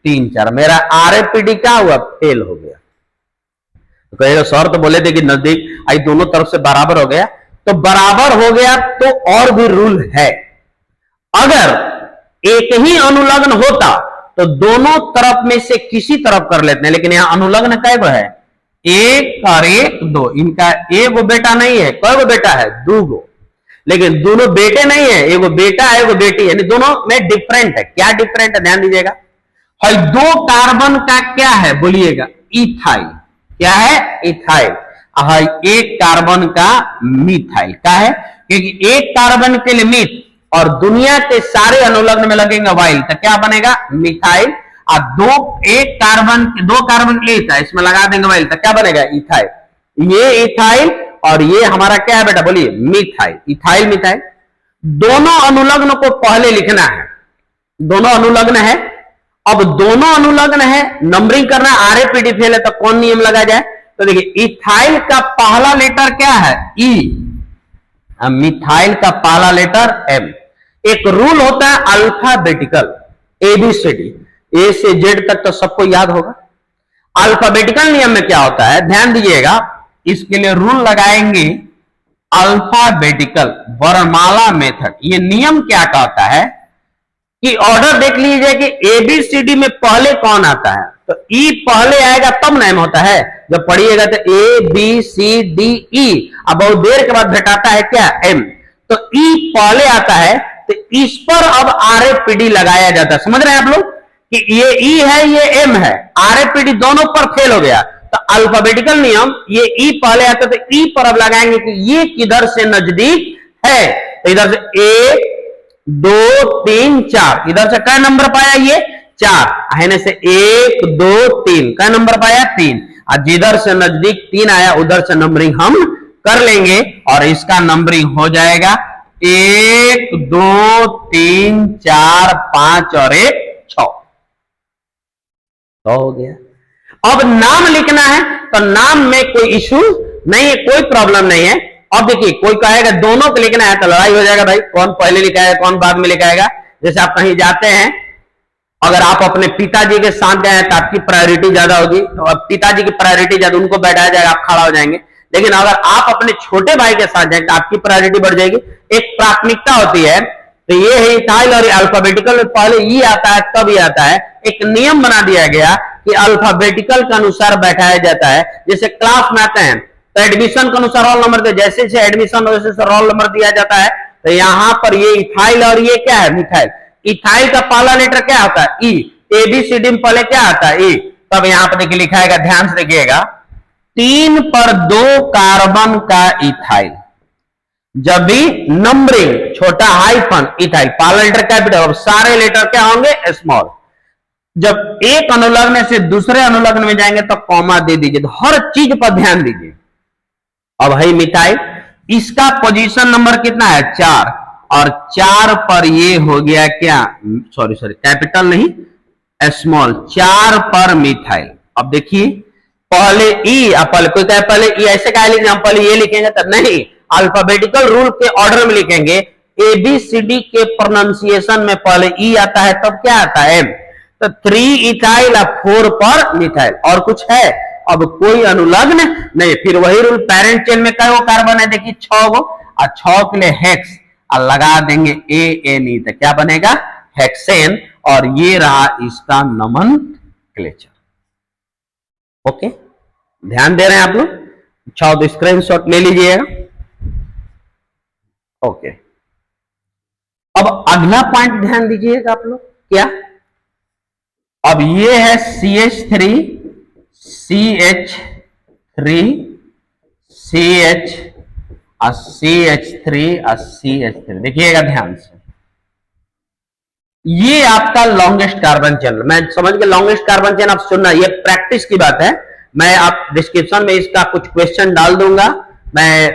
3 4, मेरा RAPD क्या हुआ, फेल हो गया। तो कहेगा सर तो बोले थे कि नजदीक आई, दोनों तरफ से बराबर हो गया। तो बराबर हो गया तो और भी रूल है। अगर एक ही अनुलग्न होता तो दोनों तरफ में से किसी तरफ कर लेते हैं, लेकिन यहां अनुलग्न कै गो है, 1 और 1 2। इनका एगो बेटा नहीं है, कै गो बेटा है, 2 गो। लेकिन दोनों बेटे नहीं है, एगो बेटा है एगो बेटी है, यानी दोनों में डिफरेंट है। क्या डिफरेंट है, ध्यान दीजिएगा। और 2 कार्बन का क्या है बोलिएगा, इथाइल। क्या है, इथाइल। एक कार्बन का मिथाइल। क्या है, क्योंकि एक कार्बन के लिए मिथ और दुनिया के सारे अनुलग्न में लगेंगे वाइल, तो क्या बनेगा, मिथाइल। और 2 कार्बन के लिए था, इसमें लगा देंगे वाइल, तो क्या बनेगा, इथाइल। ये इथाइल और ये हमारा क्या है बेटा, बोलिए, मिथाइल। Ethyl methyl. दोनों अनुलग्न को पहले लिखना है, दोनों अनुलग्न है। अब दोनों अनुलग्न है, नंबरिंग करना, RAPD फेल है तो कौन नियम लगा जाए। तो देखिए इथाइल का पहला लेटर क्या है, E। मिथाइल का पहला लेटर M। एक रूल होता है अल्फाबेटिकल, ABCD, A से Z तक तो सबको याद होगा। अल्फाबेटिकल नियम में क्या होता है, ध्यान दीजिएगा, इसके लिए रूल लगाएंगे अल्फाबेटिकल वर्णमाला मेथड। ये नियम क्या कहता है कि ऑर्डर देख लीजिए कि ABCD में पहले कौन आता है, तो E पहले आएगा तब नाम होता है। जब पढ़िएगा तो ABCDE, अब बहुत देर के बाद भेटाता है क्या, M। तो E पहले आता है, तो इस पर अब RAPD लगाया जाता है। समझ रहे हैं आप लोग कि ये E है ये M है, RAPD दोनों पर फेल हो गया। तो अल्फाबेटिकल नियम, ये E पहले आता है तो E पर अब लगाएंगे कि ये किधर से नजदीक है। तो इधर से 1 2 3 4, इधर से क्या नंबर पाया, ये 4, आने से 1 2 3, क्या नंबर पाया, 3। और जिधर से नजदीक 3 आया उधर से नंबरिंग हम कर लेंगे और इसका नंबरिंग हो जाएगा 1 2 3 4 5 और 1 6। तो हो गया। अब नाम लिखना है तो नाम में कोई इशू नहीं है, कोई प्रॉब्लम नहीं है। अब देखिए कोई कहेगा दोनों को लिखना है तो लड़ाई हो जाएगा, भाई कौन पहले लिखाएगा कौन बाद में लिखाएगा। जैसे आप कहीं जाते हैं, अगर आप अपने पिताजी के साथ गए तो आपकी प्रायोरिटी ज्यादा होगी, तो अब पिताजी की प्रायोरिटी ज्यादा, उनको बैठाया जाएगा, आप खड़ा हो जाएंगे। लेकिन अगर आप अपने छोटे भाई के साथ जाएंगे तो आपकी प्रायोरिटी बढ़ जाएगी। एक प्राथमिकता होती है, तो ये है इथाइल और अल्फाबेटिकल में पहले ये आता है तब ये आता है। एक नियम बना दिया गया कि अल्फाबेटिकल के अनुसार बैठाया जाता है। जैसे क्लास में आते हैं तो एडमिशन के अनुसार रोल नंबर दे, जैसे जैसे एडमिशन वैसे रोल नंबर दिया जाता है। तो यहां पर ये इथाइल और ये क्या है, मिथाइल। इथाइल का पहला लेटर क्या होता है, ई। ABCD में पहले क्या आता है, ई। तब यहां पर देखिए लिखा है, ध्यान से देखिएगा, 3 पर 2 कार्बन का इथाइल। जब भी नंबरिंग छोटा हाइफन इथाइल, पहला लेटर कैपिटल, अब सारे लेटर क्या होंगे, स्मॉल। जब एक अनुलग्न से दूसरे अनुलग्न में जाएंगे तो कॉमा दे दीजिए। तो हर चीज पर ध्यान दीजिए। अब है मिथाइल, इसका पोजीशन नंबर कितना है, 4, और 4 पर ये हो गया क्या, सॉरी कैपिटल नहीं स्मॉल, 4 पर मिथाइल। अब देखिए पहले ई, पहले कोई कहे पहले ई, ऐसे कहा लिखेंगे, हम पहले ये लिखेंगे तो नहीं, अल्फाबेटिकल रूल के ऑर्डर में लिखेंगे। ABCD के प्रोनाउंसिएशन में पहले ई आता है तब क्या आता है, M। तो 3 इथाइल और 4 पर मिथाइल। और कुछ है, अब कोई अनुलग्न नहीं। फिर वही रूल, पेरेंट चेन में कई कार्बन है, देखिए 6 गो, और 6 के लिए हेक्स और लगा देंगे ANE, तो क्या बनेगा हेक्सेन, और ये रहा इसका नोमेनक्लेचर। ओके, ध्यान दे रहे हैं आप लोग? अच्छा, तो स्क्रीनशॉट ले लीजिएगा। ओके, अब अगला पॉइंट ध्यान दीजिएगा आप लोग, क्या? अब ये है CH3 CH3 CH और CH3 और CH3, देखिएगा ध्यान से, ये आपका लॉन्गेस्ट कार्बन चेन। मैं समझ के लॉन्गेस्ट कार्बन चेन आप सुनना, ये प्रैक्टिस की बात है। मैं आप डिस्क्रिप्शन में इसका कुछ क्वेश्चन डाल दूंगा, मैं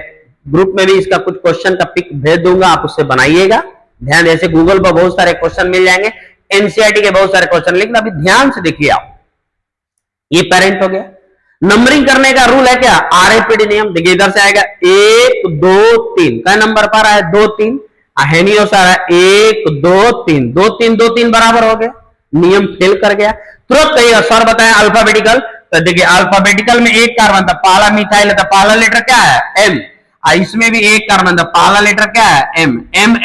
ग्रुप में भी इसका कुछ क्वेश्चन का पिक भेज दूंगा, आप उससे बनाइएगा। ध्यान, जैसे गूगल पर बहुत सारे क्वेश्चन मिल जाएंगे, एनसीईआरटी के बहुत सारे क्वेश्चन, लेकिन अभी ध्यान से देखिए आप, ये पेरेंट हो गया। नंबरिंग करने का रूल है क्या? RAPD नियम। देखिए इधर से आएगा 1 2 3, क्या नंबर पर आया 2 3, हेनियो सारा 1 2 3 2 3 2 3 बराबर हो गया, नियम फेल कर गया। तुरंत कहिएगा सर बताएं अल्फाबेटिकल, तो देखिए अल्फाबेटिकल में एक कार्बन था, पहला मिथाइल है, तो पहला लेटर क्या है M, इसमें भी एक कार्बन था, पहला लेटर क्या है M,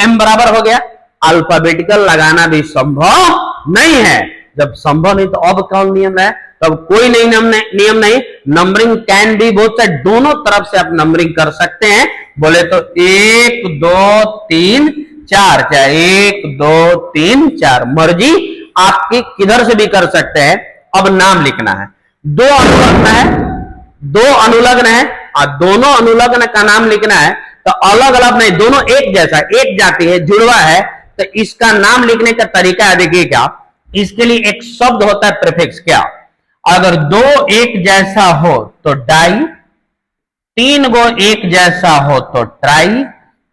M बराबर हो गया। अल्फाबेटिकल लगाना भी संभव नहीं है, जब संभव नहीं तो अब कौन नियम है? तब कोई नहीं नियम नहीं। Numbering can be both side, दोनों तरफ से आप नंबरिंग कर सकते हैं। बोले तो 1 2 3 4, चाहे 1 2 3 4, मर्जी आपकी किधर से भी कर सकते हैं। अब नाम लिखना है, दो अनुलग्न है और दोनों अनुलग्न का नाम लिखना है, तो अलग अलग नहीं, दोनों एक जैसा, एक जाति है, जुड़वा है, तो इसका नाम लिखने का तरीका है। देखिए क्या, इसके लिए एक शब्द होता है प्रीफिक्स, क्या? अगर 2 एक जैसा हो तो डाई, 3 गो एक जैसा हो तो ट्राई,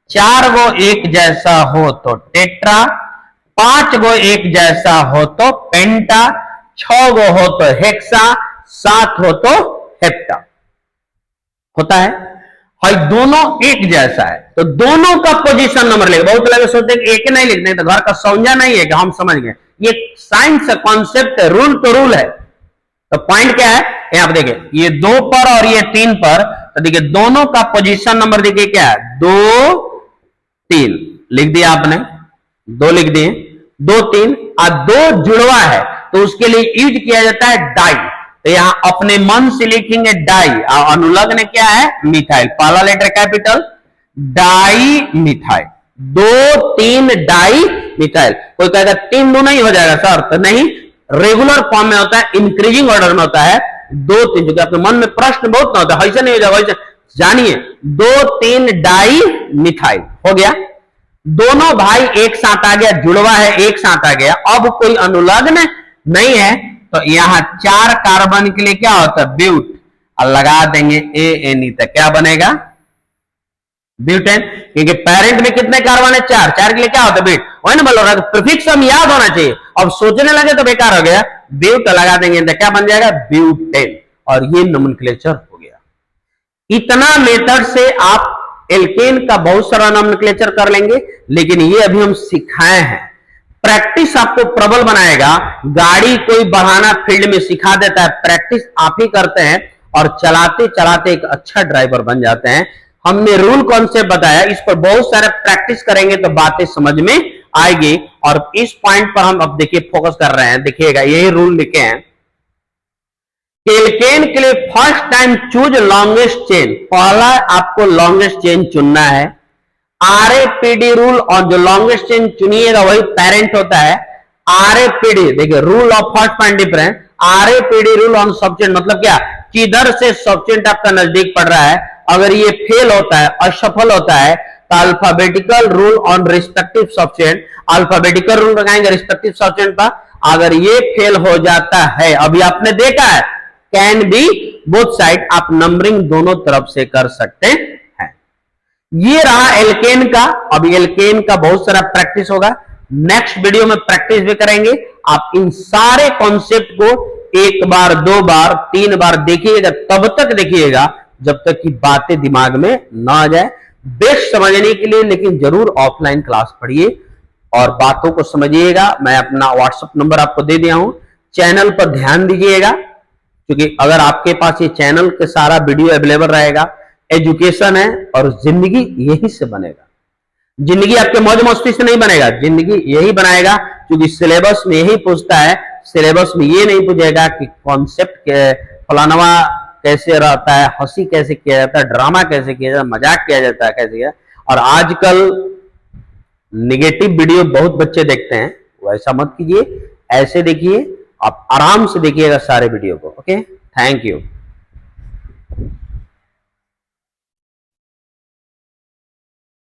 4 गो एक जैसा हो तो टेट्रा, 5 गो एक जैसा हो तो पेंटा, 6 गो हो तो हेक्सा, 7 हो तो हेप्टा होता है। और दोनों एक जैसा है तो दोनों का पोजीशन नंबर लेगा। बहुत लोग सोचते हैं कि एक नहीं लिखने, तो घर का सौंजा नहीं है कि हम समझ गए, ये साइंस कॉन्सेप्ट है, रूल तो रूल है। तो पॉइंट क्या है यहां पर देखिए, ये 2 पर और ये 3 पर, तो देखिए दोनों का पोजीशन नंबर देखिए क्या है, 2 3 लिख दिया आपने, 2 लिख दिए, 2 3 और 2 जुड़वा है तो उसके लिए यूज किया जाता है डाई। तो यहां अपने मन से लिखेंगे डाई, और अनुलग्न क्या है मिथाइल, पहला letter capital, di methyl, 2 3 di methyl. कोई कहेगा 3 2 नहीं हो जाएगा सर, तो नहीं, रेगुलर फॉर्म में होता है, इंक्रीजिंग ऑर्डर में होता है 2 3, क्योंकि आपके मन में प्रश्न बहुत ना होता है, ऐसा नहीं हो जाएगा, जानिए 2 3 डाई मिथाइल हो गया। दोनों भाई एक साथ आ गया, जुड़वा है एक साथ आ गया। अब कोई अनुलग्न नहीं है, तो यहां 4 कार्बन के लिए क्या होता है ब्यूट, और लगा देंगे ANE, तो क्या बनेगा ब्यूटेन, क्योंकि पेरेंट में कितने कार्बन है 4, 4 के लिए क्या होता है ब्यूट, वही ना बोल रहा है, प्रीफिक्स हम याद होना चाहिए। अब सोचने लगे तो बेकार हो गया, ब्यूट लगा देंगे तो क्या बन जाएगा ब्यूटेन, और ये नोमेनक्लेचर हो गया। इतना मेथड से आप एल्केन का बहुत सारा नोमेनक्लेचर कर लेंगे, लेकिन ये अभी हम सिखाए हैं। प्रैक्टिस आपको प्रबल बनाएगा। गाड़ी कोई बढ़ाना फील्ड में सिखा देता है, प्रैक्टिस आप ही करते हैं और चलाते चलाते एक अच्छा ड्राइवर बन जाते हैं। हमने रूल कॉन्सेप्ट बताया, इस पर बहुत सारे प्रैक्टिस करेंगे तो बातें समझ में आएगी। और इस पॉइंट पर हम अब देखिए फोकस कर रहे हैं, देखिएगा यही रूल लिखे हैं। एल्केन के लिए first time choose longest chain, पहला आपको लॉन्गेस्ट चेन चुनना है। RAPD रूल, और जो लॉन्गेस्ट चेन चुनिएगा वही पेरेंट होता है। RAPD देखिए, rule of first point difference, RAPD rule on substituent, मतलब क्या, किधर से सबचेंट आपका नजदीक पड़ रहा है। अगर ये फेल होता है, असफल होता है, तो alphabetical rule on respective substituent, alphabetical rule लगाएंगे रिस्पेक्टिव सबचेंट पर। अगर ये फेल हो जाता है, अभी आपने देखा है, कैन बी बोथ साइड, आप नंबरिंग दोनों तरफ से कर सकते हैं। ये रहा एल्केन का। अभी एल्केन का बहुत सारा प्रैक्टिस होगा, नेक्स्ट वीडियो में प्रैक्टिस भी करेंगे। आप इन सारे कॉन्सेप्ट को 1 बार 2 बार 3 बार देखिएगा, तब तक देखिएगा जब तक कि बातें दिमाग में ना आ जाए। बेस्ट समझने के लिए लेकिन जरूर ऑफलाइन क्लास पढ़िए और बातों को समझिएगा। मैं अपना व्हाट्सएप नंबर आपको दे दिया हूं, चैनल पर ध्यान दीजिएगा। क्योंकि अगर आपके पास ये चैनल के सारा वीडियो अवेलेबल रहेगा, एजुकेशन है और जिंदगी यही से बनेगा। जिंदगी आपके मौज मस्ती से नहीं बनेगा, जिंदगी यही बनाएगा, क्योंकि सिलेबस में यही पूछता है। सिलेबस में ये नहीं पूछेगा कि कॉन्सेप्ट फलानवा कैसे रहता है, हंसी कैसे किया जाता है, ड्रामा कैसे किया जाता है, मजाक किया जाता है कैसे किया। और आजकल निगेटिव वीडियो बहुत बच्चे देखते हैं, वैसा मत कीजिए, ऐसे देखिए, आप आराम से देखिएगा सारे वीडियो को। Okay, thank you.